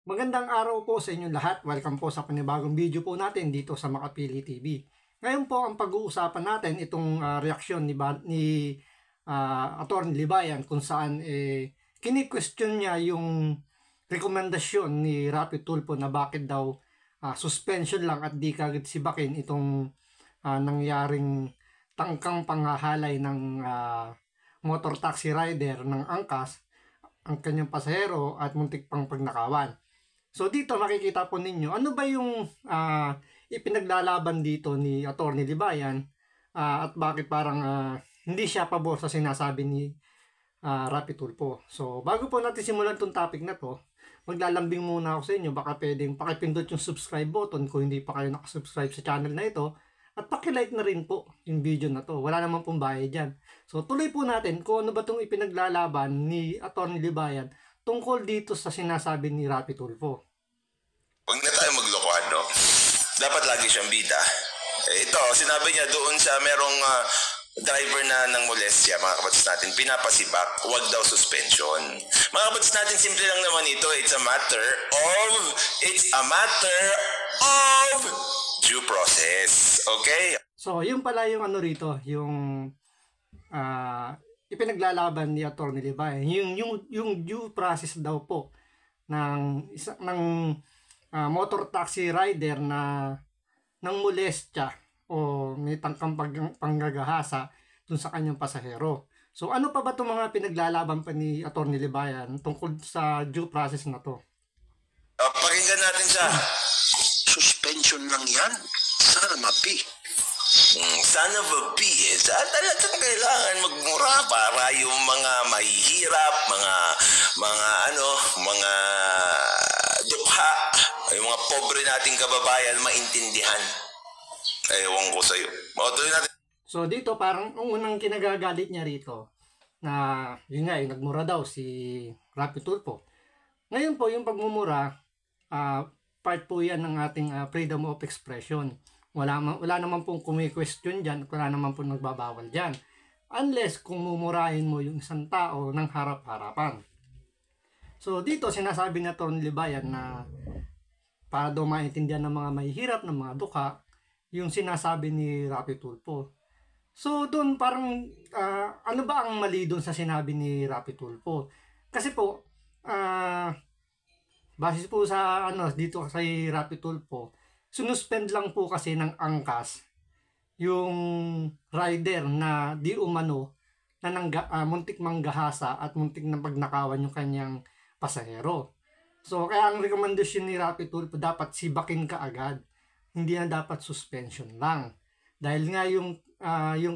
Magandang araw po sa inyong lahat. Welcome po sa panibagong video po natin dito sa Makapili TV. Ngayon po ang pag-uusapan natin itong reaksyon ni Atty. Libayan kung saan kini-question niya yung rekomendasyon ni Rapi Tulfo na bakit daw suspension lang at di kagad sibakin itong nangyaring tangkang panghahalay ng motor taxi rider ng angkas ang kanyang pasahero at muntik pang pagnakawan. So dito makikita po ninyo ano ba yung ipinaglalaban dito ni Atty. Libayan at bakit parang hindi siya pabor sa sinasabi ni Rapi Tulfo. So bago po natin simulan tong topic na to, maglalambing muna ako sa inyo. Baka pwedeng pakipindot yung subscribe button kung hindi pa kayo nakasubscribe sa channel na ito. At pakilike na rin po yung video na to. Wala naman pong bayad dyan. So tuloy po natin kung ano ba itong ipinaglalaban ni Atty. Libayan tungkol dito sa sinasabi ni Rapi Tulfo. Huwag na tayo maglokohan, no? Dapat lagi siyang bida. Ito, sinabi niya doon sa merong driver na ng molestia, mga kapatid natin, pinapasibak, huwag daw suspension. Mga kapatid natin, simple lang naman ito. It's a matter of due process. Okay? So, yun pala yung ano rito, yung ipinaglalaban ni Atty. Libayan. Yung due process daw po ng motor taxi rider na ng molestya o may tangkang panggagahasa dun sa kanyang pasahero. So ano pa ba itong mga pinaglalaban pa ni Atty. Libayan tungkol sa due process na to? Pakinggan natin siya. Suspension lang yan. Sana mapi. Son of a bitch. Talagang kailangan magmura para yung mga mahihirap, mga dukha, yung mga pobre nating kababayan maintindihan. Ewan ko sa'yo. Matuloy natin. So dito parang ang unang kinagagalit niya rito na yun nga nagmura daw si Rapi Tulfo. Ngayon po yung pagmumura part po yan ng ating freedom of expression. Wala naman pong kumi-question dyan, wala naman pong nagbabawal dyan. Unless kung mumurahin mo yung isang tao ng harap-harapan. So dito sinasabi na Atty. Libayan na para daw maintindihan ng mga mahihirap, ng mga dukha, yung sinasabi ni Rapi Tulfo. So doon parang ano ba ang mali doon sa sinabi ni Rapi Tulfo? Kasi po base po sa dito kay Rapi Tulfo, sinuspend lang po kasi ng angkas yung rider na di umano na muntik manggahasa at muntik na pagnakawan yung kanyang pasahero. So kaya ang rekomendasyon ni Rapi Tulfo dapat sibakin ka agad. Hindi na dapat suspension lang. Dahil nga yung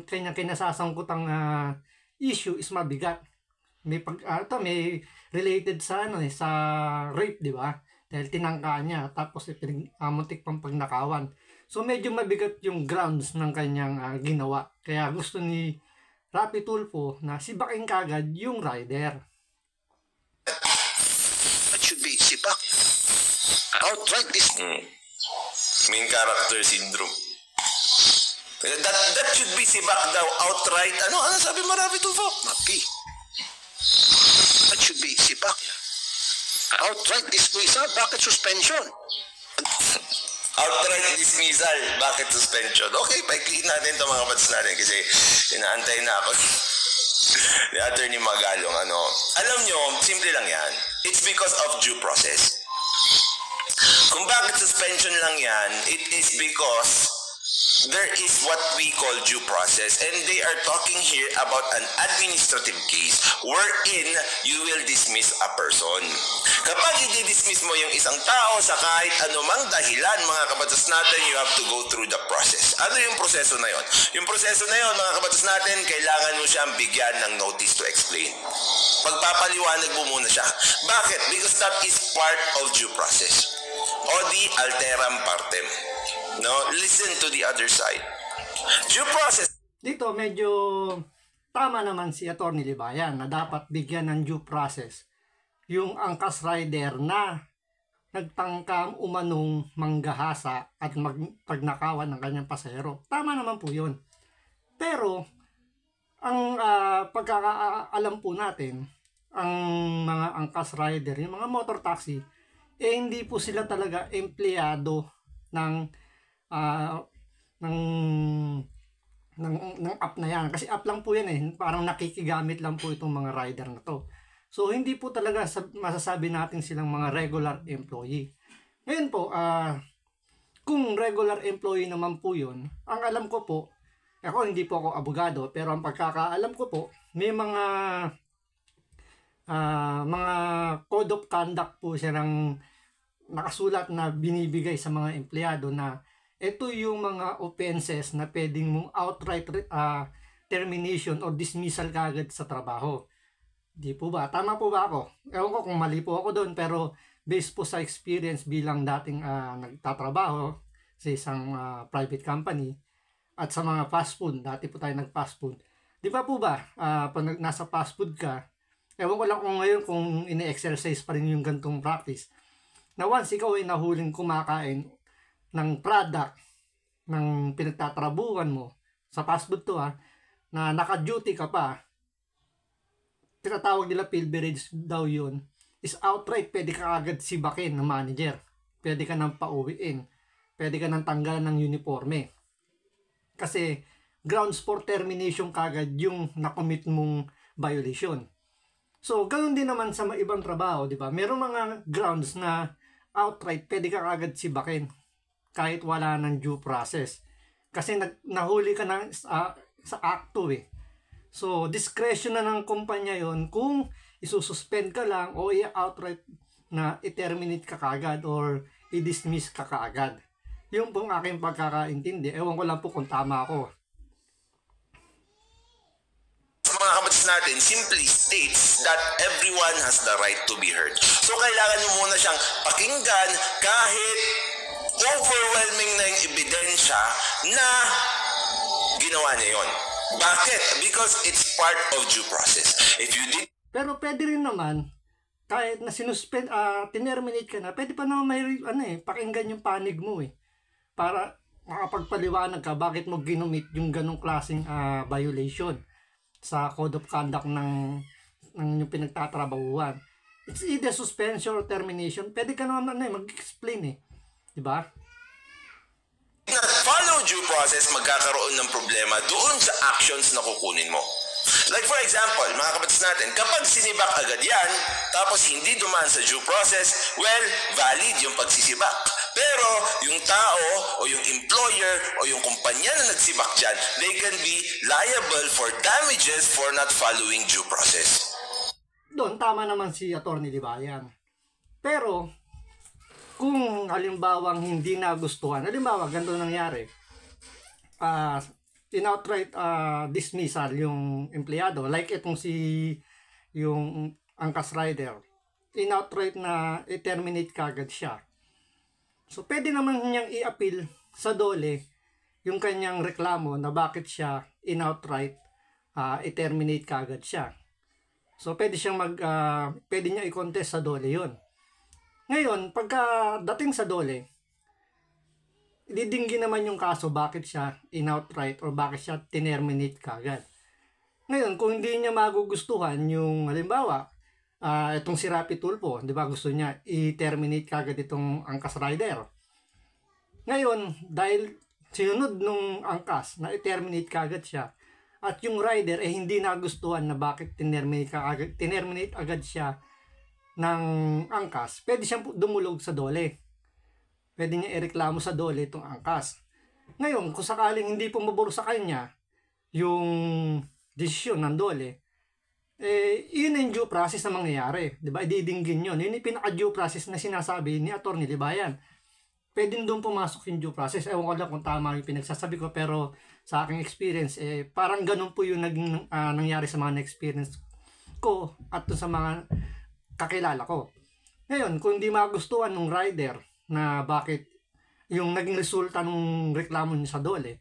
kanyang kinasasangkutang issue is mabigat. May may related sa sa rape, di ba? Dahil tinangka niya tapos muntik pang pagnakawan. So medyo mabigat yung grounds ng kanyang ginawa. Kaya gusto ni Rapi Tulfo na sibakin kagad yung rider. That should be sibak. Outright this. Main character syndrome. That should be sibak daw outright. Ano sabi mo, Rapi Tulfo? Mapi. That should be sibak. Outright dismissal. Bakit suspension? Outright dismissal. Bakit suspension? Okay, paikliin natin ito mga kapatid natin kasi inaantay na ako ni Atty. Magalong. Alam nyo, simple lang yan. It's because of due process. Kung bakit suspension lang yan, it is because there is what we call due process, and they are talking here about an administrative case wherein you will dismiss a person. Kapag i-dismiss mo yung isang tao sa kahit anumang dahilan, mga kabatas natin, you have to go through the process. Ano yung proseso na yon? Yung proseso na yon, mga kabatas natin, kailangan mo siyang bigyan ng notice to explain. Pagpapaliwanag mo muna siya. Bakit? Because that is part of due process. O di alteram partem. No, listen to the other side. Due process. Dito medyo tama naman si Atty. Libayan na dapat bigyan ng due process yung angkas rider na nagtangkang umanong manggahasa at pagnakawan ng kanyang pasahero. Tama naman po yun. Pero ang pagkakaalam po natin, ang mga angkas rider, yung mga motor taxi, hindi po sila talaga empleyado ng ah, ng ng app na yan. Kasi app lang po yan eh. Parang nakikigamit lang po itong mga rider na to. So, hindi po talaga masasabi natin silang mga regular employee. Ngayon po, kung regular employee naman po yun, ang alam ko po, ako hindi po ako abogado, pero ang pagkakaalam ko po, may mga code of conduct po siya ng nakasulat na binibigay sa mga empleyado na ito yung mga offenses na pwedeng mong outright termination or dismissal kagad sa trabaho. Di po ba? Tama po ba ako? Ewan ko kung mali po ako doon, pero based po sa experience bilang dating nagtatrabaho sa isang private company at sa mga fast food, dati po tayo nag-fast food. Di ba po ba, pag nasa fast food ka, ewan ko lang kung ngayon kung ini-exercise pa rin yung gantong practice, na once ikaw ay nahuling kumakain ng product ng pinagtatrabuhan mo, sa fast food to na naka-duty ka pa, tinatawag nila pilferage daw yun, is outright pwede ka agad sibakin ng manager. Pwede ka nang pauwiin. Pwede ka nang tanggalan ng uniforme. Kasi grounds for termination kagad yung nakomit mong violation. So, ganoon din naman sa ibang trabaho, di ba? Merong mga grounds na outright pwede ka agad sibakin kahit wala ng due process. Kasi nahuli ka na sa Act 2 eh. So, discretion na ng kumpanya yon kung isususpend ka lang o i-outright na i-terminate ka kaagad or i-dismiss ka kaagad. Yung pong aking pagkakaintindi. Ewan ko lang po kung tama ako. Sa mga kabats natin, simply states that everyone has the right to be heard. So, kailangan mo muna siyang pakinggan kahit overwhelming na yung ebidensya na ginawa niya yun. Bakit? Because it's part of due process. If you did... Pero pwede rin naman, kahit na sinuspend, tinerminate ka na, pwede pa naman may, pakinggan yung panig mo eh. Para makapagpaliwanag ka bakit mo ginumit yung ganong klaseng violation sa code of conduct ng yung pinagtatrabahuan. It's either suspension or termination. Pwede ka naman mag-explain eh. Diba? not follow due process, magkakaroon ng problema doon sa actions na kukunin mo. Like for example, mga kapatid natin, kapag sinibak agad yan, tapos hindi dumaan sa due process, well, valid yung pagsisibak. Pero yung tao o yung employer o yung kumpanya na nagsibak dyan, they can be liable for damages for not following due process. Doon, tama naman si Atty. Libayan. Pero, kung halimbawang hindi nagustuhan, halimbawa, ganito nangyari, in-outright dismissal yung empleyado, like itong yung angkas rider, in-outright na i-terminate kagad siya. So, pwede naman niyang i-appeal sa DOLE yung kanyang reklamo na bakit siya in-outright i-terminate kagad siya. So, pwede pwede niya i-contest sa DOLE yun. Ngayon, pagka dating sa DOLE, didinggin naman yung kaso bakit siya in-outright or bakit siya tinerminate kagad. Ngayon, kung hindi niya magugustuhan yung, halimbawa, itong si Rapi Tulfo, di ba gusto niya i-terminate kagad itong angkas rider. Ngayon, dahil sinunod nung angkas na i-terminate kagad siya, at yung rider hindi nagustuhan na bakit tinerminate agad siya ng angkas, pwede siyang dumulog sa DOLE. Pwede niya ireklamo sa DOLE itong angkas. Ngayon, kung sakaling hindi pumabor sa kanya yung desisyon ng DOLE, yun yung due process na mangyayari. Diba? Ididinggin yun. Yun yung pinaka-due process na sinasabi ni Atty. Libayan. Pwede doon pumasok yung due process. Ewan ko lang kung tama yung pinagsasabi ko, pero sa aking experience, parang ganun po yung nangyari sa mga na-experience ko at sa mga kakilala ko. Ngayon, kung hindi magustuhan ng rider na bakit yung naging resulta ng reklamo niya sa DOLE,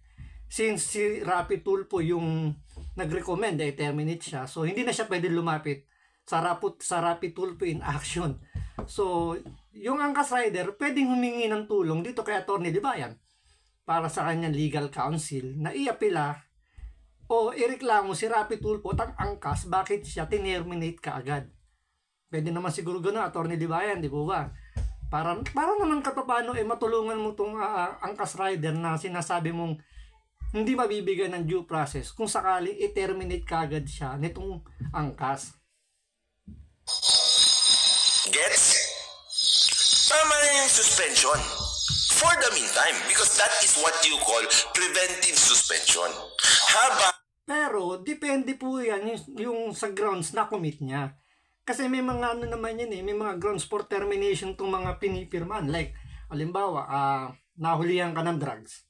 since si Rapi Tulfo yung nag-recommend i-terminate siya, so hindi na siya pwede lumapit sa Rapi Tulfo in action. So, yung angkas rider pwedeng humingi ng tulong dito kay Atty. Libayan para sa kanyang legal counsel na i-apila o ireklamo si Rapi Tulfo at ang angkas bakit siya tinerminate kaagad. Pwede naman siguro gano'n, Atty. Libayan, di po ba? Para naman katapano matulungan mo tong angkas rider na sinasabi mong hindi mabibigyan ng due process kung sakaling i-terminate kagad siya nitong angkas. Gets? Tama na yung suspension. For the meantime, because that is what you call preventive suspension. Pero, depende po yan yung sa grounds na commit niya. Kasi may mga ano naman yan may mga grounds for termination tong mga pinipirman. Like, halimbawa, nahulihan ka ng drugs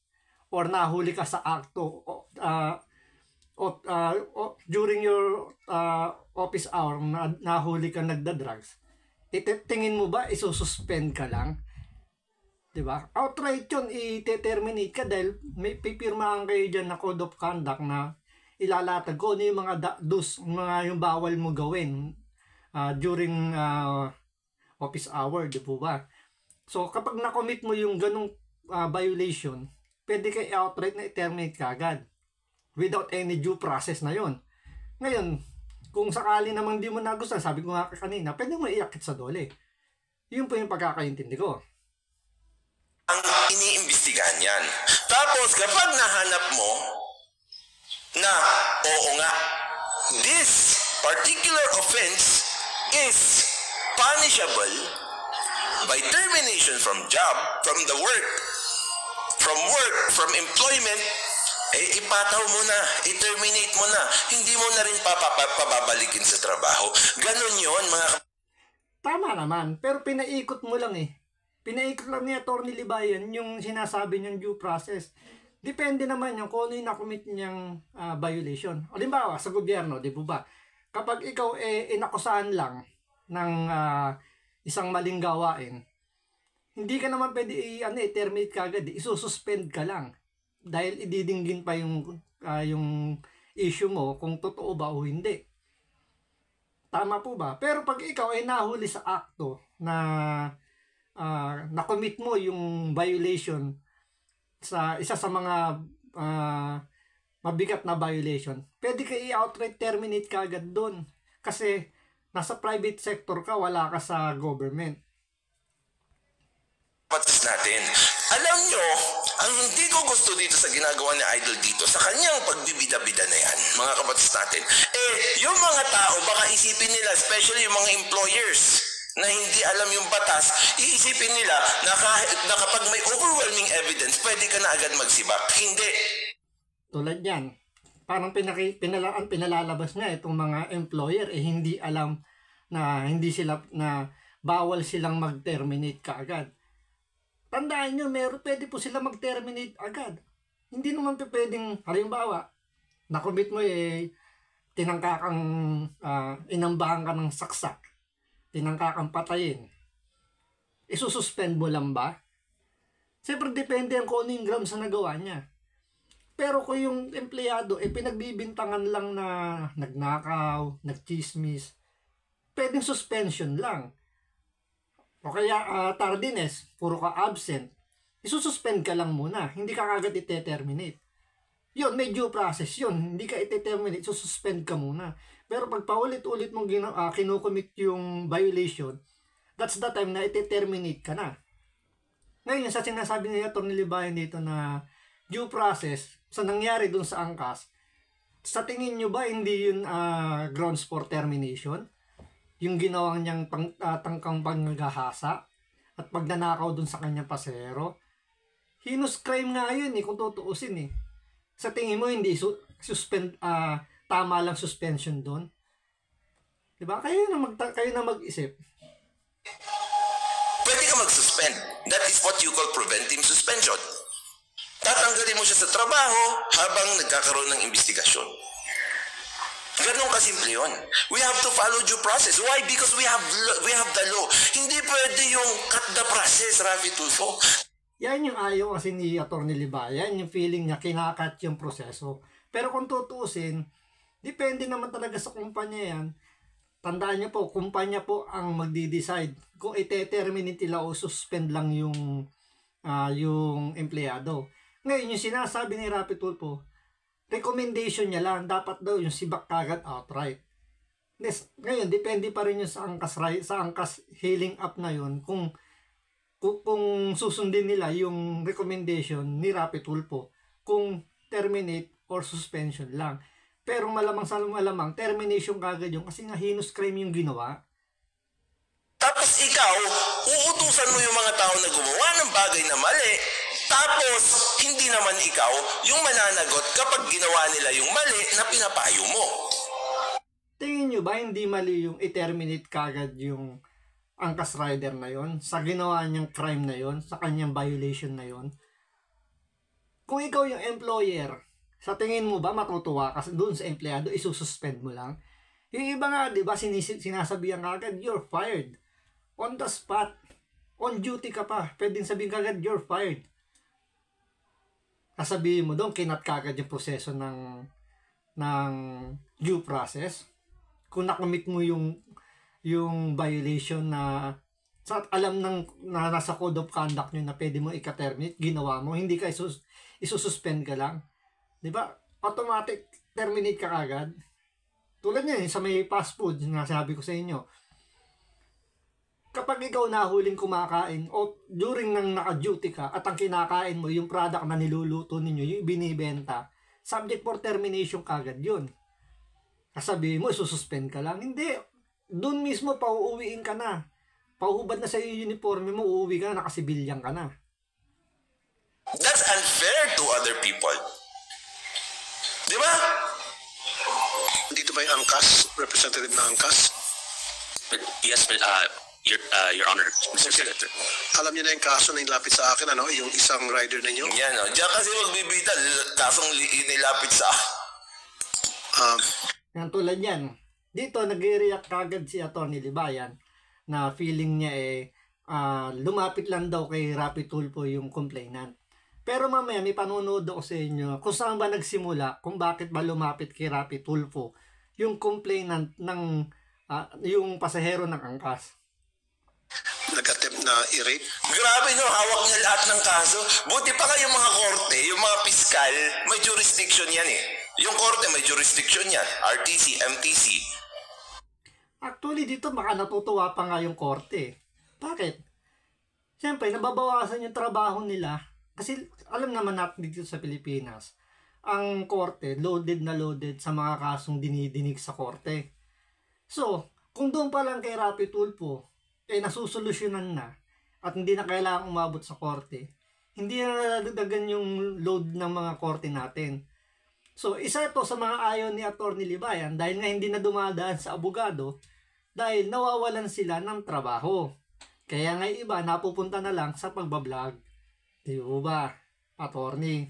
or nahuli ka sa akto during your office hour, nahuli ka nagda-drugs. Tingin mo ba isususpend ka lang? Diba? Outright yun, i-terminate ka dahil may pipirmahan kayo dyan na code of conduct na ilalatag ko ano yung mga yung bawal mo gawin during office hour, di po ba? So, kapag na-commit mo yung ganong violation, pwede kayo outright na i-terminate ka agad without any due process na yon. Ngayon, kung sakali namang di mo nagustuhan, sabi ko nga kanina, pwede mo iakit sa dole. Yun po yung pagkakaintindi ko. Ang iniimbestigahan yan. Tapos, kapag nahanap mo na, oo nga, this particular offense is punishable by termination from job, from the work, from employment, ipataw mo na, i-terminate mo na. Hindi mo na rin pababalikin sa trabaho. Ganon yun, mga... Tama naman, pero pinaikot mo lang Pinaikot lang ni Atty. Libayan yung sinasabi niyang due process. Depende naman yung kung ano yung nakomit niyang violation. Halimbawa, sa gobyerno, di ba? Kapag ikaw inakusahan lang ng isang maling gawain, hindi ka naman pwede i-terminate ka agad. Isususpend ka lang. Dahil ididinggin pa yung issue mo kung totoo ba o hindi. Tama po ba? Pero pag ikaw ay nahuli sa akto na na-commit mo yung violation sa isa sa mga mabigat na violation, pwede ka i-outright terminate ka agad doon. Kasi nasa private sector ka, wala ka sa government. Patas natin. Alam nyo, ang hindi ko gusto dito sa ginagawa ni Idol dito, sa kanyang pagbibida-bida na yan, mga kabatas natin, yung mga tao, baka isipin nila, especially yung mga employers, na hindi alam yung batas, iisipin nila na kapag may overwhelming evidence, pwede ka na agad magsibak. Hindi. Tulad yan, parang pinalalabas niya itong mga employer, hindi alam na na bawal silang mag-terminate kaagad. Tandaan nyo, pwede po sila mag-terminate agad. Hindi naman pwedeng, halimbawa, nakomit mo tinangka kang, inambahan ka ng saksak, tinangka kang patayin. Isususpend mo lang ba? Siyempre, depende ang kung ano yung grounds na nagawa niya. Pero kung yung empleyado, pinagbibintangan lang na nagnakaw, nagchismis, pwedeng suspension lang. O kaya tardiness, puro ka absent, isususpend ka lang muna, hindi ka agad ite-terminate. Yun, may due process yun, hindi ka ite-terminate, sususpend ka muna. Pero pag paulit-ulit mong kinukomit yung violation, that's the time na ite-terminate ka na. Ngayon, sa sinasabi ni Atty. Libayan dito na due process, sa nangyari dun sa angkas, sa tingin nyo ba hindi yun grounds for termination? Yung ginawang niyang tangkang panggahasa at pagnanakaw dun sa kanyang pasero. Heinous crime nga yun kung tutuusin Sa tingin mo hindi tama lang suspension dun? Diba? Kayo na mag-isip. Pwede ka mag-suspend. That is what you call preventive suspension. Tatanggalin mo siya sa trabaho habang nagkakaroon ng investigasyon. Ganun kasimple yun. We have to follow due process. Why? Because we have the law. Hindi pwede yung cut the process, Rafi Tulfo. Yan yung ayaw kasi ni Atty. Libayan, yung feeling niya kinakat yung proseso. Pero kung tutuusin, depende naman talaga sa kumpanya yan. Tandaan niyo po, kumpanya po ang magdi-decide kung ite-terminate nila o suspend lang yung empleyado. Ngayon, yung sinasabi ni Rafi Tulfo, recommendation niya lang, dapat daw yung sibak kagad outright. Ngayon, depende pa rin yung sa angkas healing up na yun, kung kung susundin nila yung recommendation ni Rapi Tulfo kung terminate or suspension lang. Pero malamang sa malamang termination kagad yung kasi nga heinous crime yung ginawa. Tapos ikaw, uutusan mo yung mga tao na gumawa ng bagay na mali. Tapos, hindi naman ikaw yung mananagot kapag ginawa nila yung mali na pinapayo mo. Tingin nyo ba hindi mali yung i-terminate kagad yung angkas rider na yon sa ginawa niyang crime na yon, sa kanyang violation na yon? Kung ikaw yung employer, sa tingin mo ba matutuwa kasi doon sa empleyado, isususpend mo lang? Yung iba nga, di ba, sinasabihan kagad, you're fired. On the spot. On duty ka pa. Pwedeng sabihin kagad, you're fired. Kasabihin mo doon, kinat kagad yung proseso ng due process. Kung nakamit mo yung violation na alam na nasa code of conduct nyo na pwede mo ika-terminate, ginawa mo, hindi ka isususpend ka lang. Di ba? Automatic terminate ka agad. Tulad niya, sa may fast food, sinasabi ko sa inyo, kapag ikaw nahuling kumakain o during nang naka-duty ka at ang kinakain mo, yung product na niluluto ninyo, yung binibenta, subject for termination kagad yun. Kasabihin mo, isususpend ka lang. Hindi. Doon mismo, pauuwiin ka na. Pauhubad na sa iyo uniforme mo, uuwi ka na, nakasibilyan ka na. That's unfair to other people. Di ba? Dito ba yung angkas? Representative na angkas? Yes, Your Honor, Mr. Senator. Alam niyo na yung kaso na inilapit sa akin, ano? Yung isang rider ninyo? Yan o. Diyan kasi magbibita, kasong inilapit sa... Yan tulad yan. Dito, nag-react kagad si Atty. Libayan na feeling niya lumapit lang daw kay Rapi Tulfo yung complainant. Pero mamaya may panunood ako sa inyo kung saan ba nagsimula, kung bakit ba lumapit kay Rapi Tulfo yung complainant ng yung pasahero ng angkas. Nag-attempt na i-rape? Grabe no, hawak niya lahat ng kaso. Buti pa nga yung mga korte, yung mga piskal, may jurisdiction yan eh. Yung korte may jurisdiction yan. RTC, MTC. Actually, dito baka natutuwa pa nga yung korte. Bakit? Siyempre, nababawasan yung trabaho nila. Kasi alam naman natin dito sa Pilipinas, ang korte, loaded na loaded sa mga kasong dinidinig sa korte. So, kung doon pa lang kay Rapi Tulfo, nasusolusyonan na at hindi na kailangang umabot sa korte, hindi na nadagdagan yung load ng mga korte natin. So, isa ito sa mga ayaw ni Atty. Libayan dahil nga hindi na dumadaan sa abogado dahil nawawalan sila ng trabaho. Kaya nga iba napupunta na lang sa pagbablog. Di ba, attorney?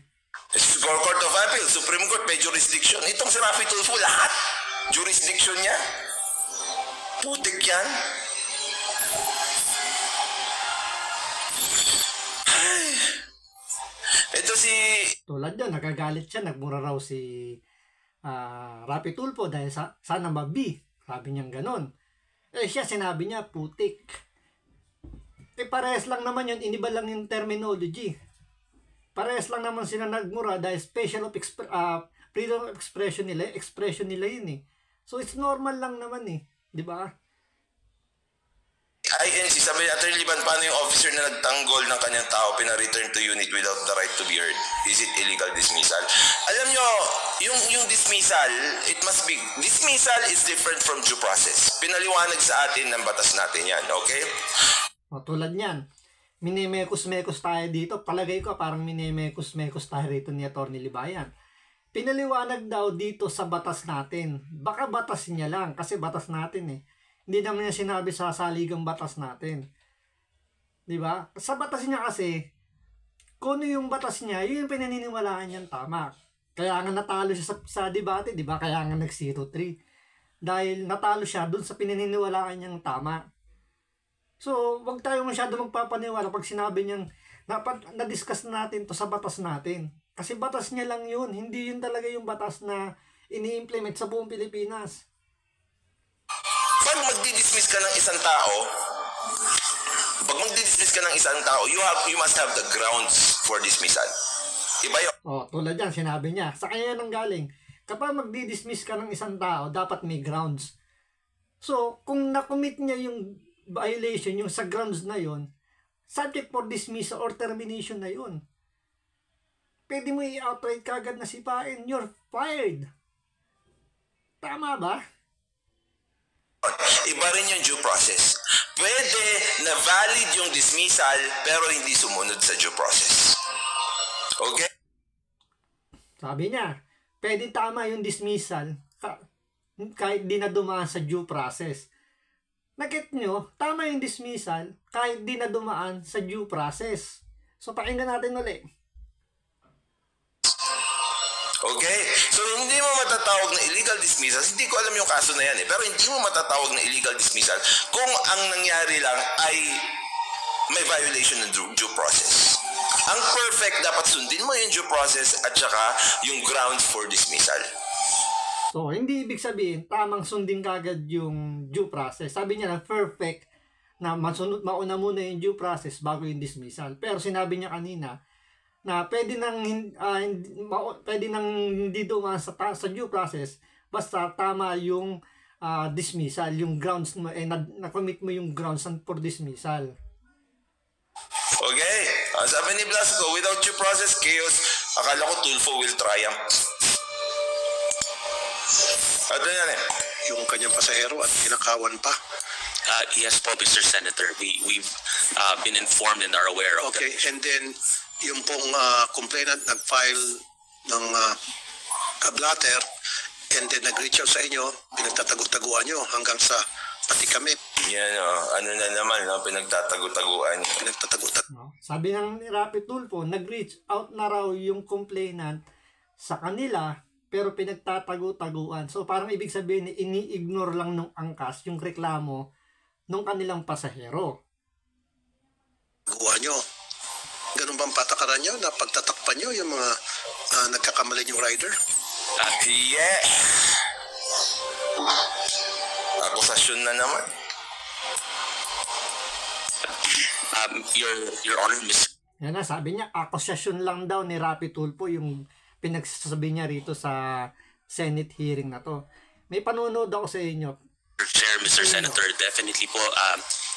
Court of Appeal, Supreme Court, may jurisdiction. Itong si Rapi Tulfo, lahat jurisdiction niya. Putik yan. Ito si... Tulad yan, nagagalit siya, nagmura raw si Rapi Tulfo dahil sana mabi. Sabi niyang ganon. Siya sinabi niya, putik. Parehas lang naman yun, iniba lang yung terminology. Parehas lang naman sila nagmura dahil freedom of expression nila yun eh. So it's normal lang naman eh, di ba? INC, sabi ni Atty. Liban, paano yung officer na nagtanggol ng kanyang tao pina-return to unit without the right to be heard? Is it illegal dismissal? Alam nyo, yung dismissal, dismissal is different from due process. Pinaliwanag sa atin ng batas natin yan, okay? O, tulad niyan, minimekos-mekos tayo dito. Palagay ko parang minimekos-mekos tayo rito ni Atty. Libayan. Pinaliwanag daw dito sa batas natin. Baka batas niya lang kasi batas natin eh. Hindi naman niya sinabi sa saligang batas natin. Di ba? Sa batas niya kasi, kung ano yung batas niya, yun yung pinaniniwalaan niyang tama. Kaya nga natalo siya sa debate, di ba? Kaya nga nag-0-3. Dahil natalo siya dun sa pinaniniwalaan niyang tama. So, wag tayo masyado magpapaniwala pag sinabi niyang na-discuss natin to sa batas natin. Kasi batas niya lang yun. Hindi yun talaga yung batas na ini-implement sa buong Pilipinas. Pag magdi-dismiss ka ng isang tao, you must have the grounds for dismissal. Iba yun. Tulad yan, sinabi niya. Sa kanya nang galing. Kapag magdi-dismiss ka ng isang tao, dapat may grounds. So, kung na-commit niya yung violation, yung sa grounds na yon, subject for dismissal or termination na yun. Pwede mo i-outright kagad na sipain, you're fired. Tama ba? Iba rin yung due process. Pwede na valid yung dismissal pero hindi sumunod sa due process. Okay? Sabi niya, pwede tama yung dismissal kahit di na dumaan sa due process. Nakit nyo, tama yung dismissal kahit di na dumaan sa due process. So pakinggan natin ulit. Okay? So, hindi mo matatawag na illegal dismissal. Hindi ko alam yung kaso na yan pero hindi mo matatawag na illegal dismissal kung ang nangyari lang ay may violation ng due process. Ang perfect, dapat sundin mo yung due process at saka yung grounds for dismissal. So, hindi ibig sabihin, tamang sundin kagad yung due process. Sabi niya na perfect na mauna muna yung due process bago yung dismissal. Pero sinabi niya kanina, na pwede nang hindi dumaan sa due process basta tama yung dismissal, yung grounds mo, na-commit mo yung grounds for dismissal. Okay? Sabi ni Blasco, without due process, chaos. Akala ko Tulfo will triumph. Ano yan eh? Yung kanyang pasahero at kinakawan pa. Yes po, Mr. Senator. We've been informed and are aware of Okay, and then yung pong complainant nag-file ng blatter and then nag-reach out sa inyo, pinagtatago-taguan nyo hanggang sa pati kami. Yan ano na naman, pinagtatago-taguan. No? Sabi ng Rapi Tulfo, nag-reach out na raw yung complainant sa kanila pero pinagtatago-taguan. So parang ibig sabihin, ini-ignore lang nung angkas yung reklamo nung kanilang pasahero. Taguan nyo. Ganun bang patakaran nyo na pagtatakpan nyo yung mga nagkakamali yung rider? Yeah! Akusasyon na naman. Your Honor, Mr. Yan na, sabi niya, akusasyon lang daw ni Rapi Tulfo yung pinagsasabi niya rito sa Senate hearing na to. May panunood ako sa inyo. Chair, Mr. Senator, definitely po,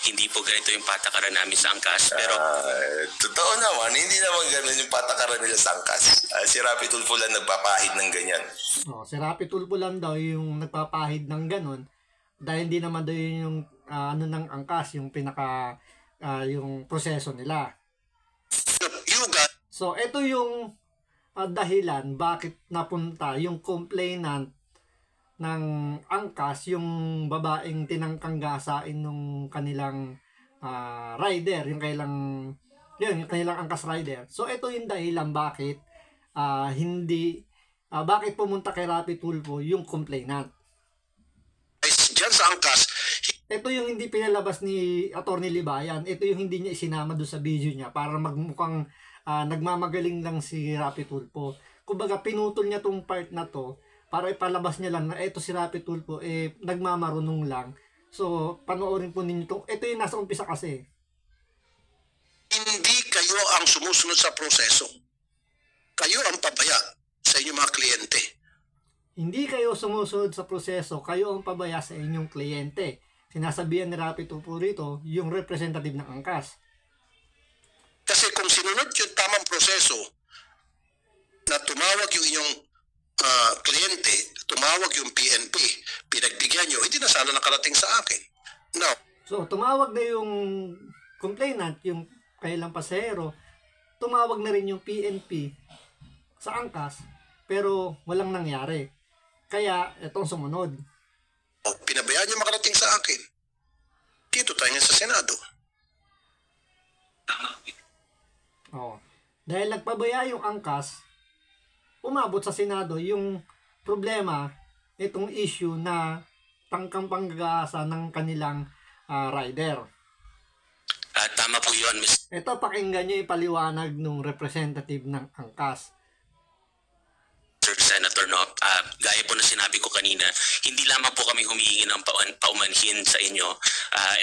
hindi po ganito yung patakaran namin sa angkas, pero Totoo naman, hindi naman ganun yung patakaran nila sa angkas. Si Rapi Tulfo lang nagpapahid ng ganyan. Si Rapi Tulfo lang daw yung nagpapahid ng ganun dahil hindi naman daw yun yung ano ng angkas, yung pinaka yung proseso nila. So ito yung dahilan bakit napunta yung complainant ng angkas, yung babaeng tinangkang gasain nung kanilang rider, yung kanilang angkas rider. So ito yung dahilan bakit bakit pumunta kay Rapi Tulfo yung complainant. Diyan sa angkas, Ito yung hindi pinalabas ni Atty. Libayan. Ito yung hindi niya isinama doon sa video niya para magmukhang nagmamagaling lang si Rapi Tulfo. Kumbaga pinutol niya tong part na to para ipalabas niya lang na ito si Rapi Tulfo nagmamarunong lang. So panoorin po ninyo to. Ito yung nasa umpisa kasi. hindi kayo ang sumusunod sa proseso. Kayo ang pabaya sa inyong mga kliyente. Hindi kayo sumusunod sa proseso, kayo ang pabaya sa inyong kliyente. Sinasabihan ni Rapi Tulfo rito yung representative ng angkas. Kasi kung sinunod yung tamang proseso na tumawag yung inyong kliyente, tumawag yung PNP, pinagbigyan nyo, hindi na sana nakarating sa akin. Now, So tumawag na yung complainant, yung kailang pasahero, tumawag na rin yung PNP sa angkas, pero walang nangyari. Kaya itong sumunod. pinabayaan nyo makarating sa akin. Dito tayo sa Senado. Dahil nagpabaya yung angkas, umabot sa Senado yung problema, itong issue na tangkang panggagaasa ng kanilang rider. Tama po yun, Mr. Ito, pakinggan nyo yung paliwanag ng representative ng angkas. Sir Senator, no, gaya po na sinabi ko kanina, hindi lamang po kami humihingi ng paumanhin sa inyo,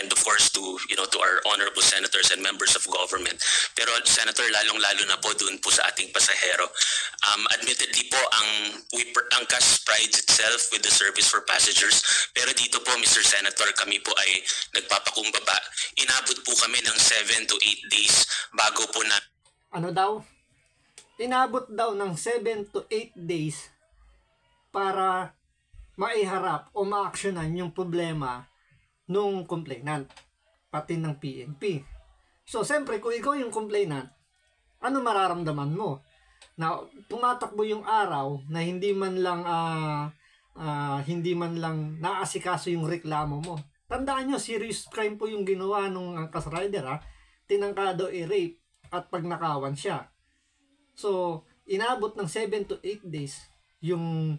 and of course to our honorable senators and members of government. Pero Senator, lalong-lalo na po doon po sa ating pasahero. Admittedly po, ang CAS prides itself with the service for passengers. Pero dito po, Mr. Senator, kami po ay nagpapakumbaba. Inabot po kami ng 7 to 8 days bago po na Ano daw? Inabot daw ng 7 to 8 days para maiharap o maaksyonan yung problema nung complainant, pati ng PNP. So, siyempre, kung ikaw yung complainant, ano mararamdaman mo? Na tumatakbo yung araw na hindi man lang naasikaso yung reklamo mo. Tandaan nyo, serious crime po yung ginawa nung angkas rider, ha? Tinangkado i-rape at pagnakawan siya. So, inabot ng 7 to 8 days yung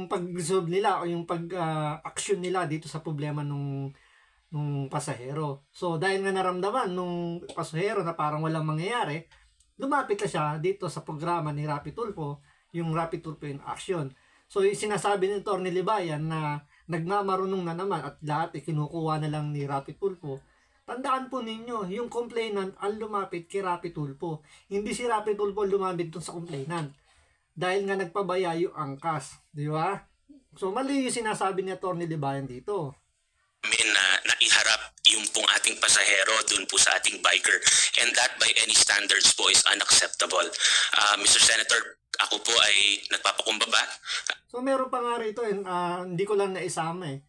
pag-resolve nila o yung pag-action nila dito sa problema nung pasahero. So, dahil nga naramdaman nung pasahero na parang walang mangyayari, lumapit na siya dito sa programa ni Rapi Tulfo, yung Rapi Tulfo in Action. So, sinasabi ni Atty. Libayan na nagmamarunong na naman at lahat kinukuha na lang ni Rapi Tulfo. Tandaan po ninyo, yung complainant ang lumapit kay Rapi Tulfo. Hindi si Rapi Tulfo lumapit dun sa complainant. Dahil nga nagpabaya yung angkas. Di ba? So, mali yung sinasabi ni Atty. Libayan dito. Na iharap yung pong ating pasahero dun po sa ating biker. And that by any standards po is unacceptable. Mr. Senator, ako po ay nagpapakumbaba. So, meron pa nga rito, hindi ko lang naisama eh.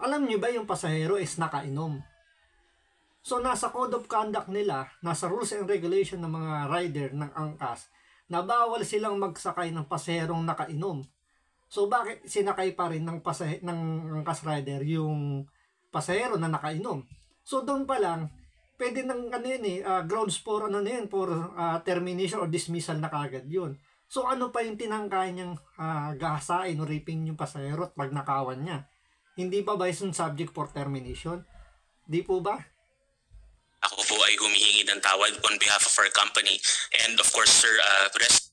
Alam nyo ba yung pasahero is nakainom? So, nasa code of conduct nila, nasa rules and regulation ng mga rider ng angkas, na bawal silang magsakay ng pasaherong nakainom. So, bakit sinakay pa rin ng angkas rider yung pasahero na nakainom? So, doon pa lang, pwede ng grounds for termination or dismissal na kagad yun. So, ano pa yung tinangkay niyang gahasain o raping yung pasahero at pagnakawan niya? Hindi pa ba yung subject for termination? Di po ba? Ako po ay humihingi ng tawad on behalf of our company. And of course, sir, rest